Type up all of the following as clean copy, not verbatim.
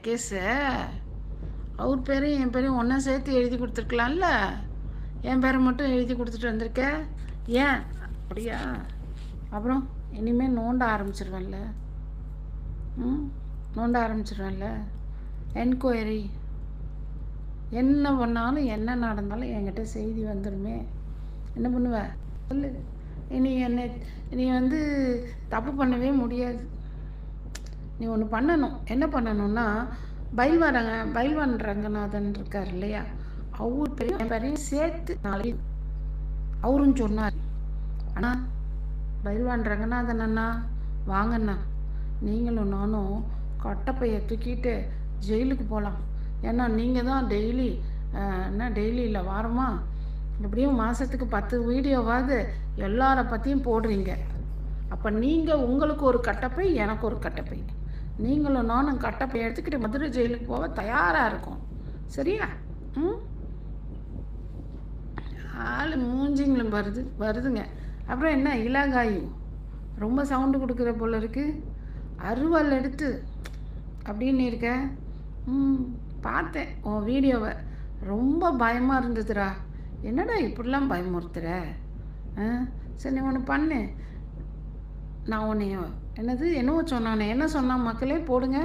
கேஸை அவர் பேரையும் என் பேரையும் ஒன்றா சேர்த்து எழுதி கொடுத்துருக்கலாம்ல. என் பேரை மட்டும் எழுதி கொடுத்துட்டு வந்திருக்க ஏன்? அப்படியா? அப்புறம் இனிமேல் நோண்ட ஆரம்பிச்சிருவேன்ல. நோண்ட ஆரம்பிச்சிருவேன்ல. என்கொயரி என்ன பண்ணாலும் என்ன நடந்தாலும் என்கிட்ட செய்தி வந்துடுமே. என்ன பண்ணுவ சொல்லு. நீ தப்பு பண்ணவே முடியாது. நீ ஒன்று பண்ணணும். என்ன பண்ணணும்னா, பைல்வான் ரங்கநாதன் இருக்கார் இல்லையா, அவர் பேரையும் சேர்த்து நாளைக்கு அவரும் சொன்னார். ஆனால் பைல்வான் ரங்கநாதன் அண்ணா வாங்கண்ணா, நீங்களும் நானும் கட்டப்பையை தூக்கிட்டு ஜெயிலுக்கு போகலாம். ஏன்னா நீங்கள் தான் டெய்லி டெய்லி இல்லை வாரமா எப்படியும் மாதத்துக்கு 10 வீடியோவாவது எல்லாரை பற்றியும் போடுறீங்க. அப்போ நீங்கள் உங்களுக்கு ஒரு கட்டப்பை, எனக்கு ஒரு கட்டப்பை, நீங்களும் நானும் கட்டப்பை எடுத்துக்கிட்டு மதுரை ஜெயிலுக்கு போக தயாராக இருக்கும். சரியா? ஆள் மூஞ்சிங்களும் வருதுங்க. அப்புறம் என்ன இலகாயும் ரொம்ப சவுண்டு கொடுக்குற போல இருக்கு. அருவாள் எடுத்து அப்படின்னு இருக்க. பார்த்தேன் உன் வீடியோவை, ரொம்ப பயமாக இருந்ததுடா. என்னடா இப்படிலாம் பயமுறுத்துற? சரி நீ ஒன்று பண்ணு. நான் உன்னையோ என்னவோ சொன்னானே, என்ன சொன்னான் மக்களே? போடுங்க,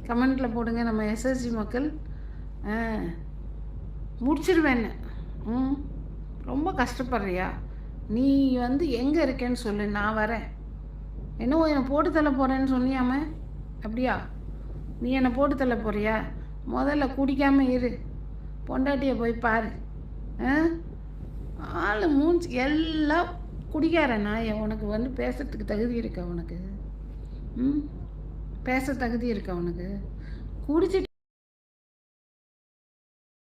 கமெண்ட்டில் போடுங்க. நம்ம எஸ்எஸ்ஜி மக்கள் முடிச்சிருவேன்னு. ரொம்ப கஷ்டப்படுறியா? நீ எங்கே இருக்கேன்னு சொல்லு, நான் வரேன். என்னவோ என்னை போட்டு தள்ள போகிறேன்னு சொன்னியாம, அப்படியா? நீ என்னை போட்டு தள்ள போறியா? முதல்ல குடிக்காமல் இரு, பொண்டாட்டியை போய் பாரு. ஆள் மூஞ்சி எல்லாம் குடிக்காரண்ணா. உனக்கு பேசுறதுக்கு தகுதி இருக்கா? உனக்கு பேச தகுதி இருக்கா? உனக்கு குடிச்சிட்டு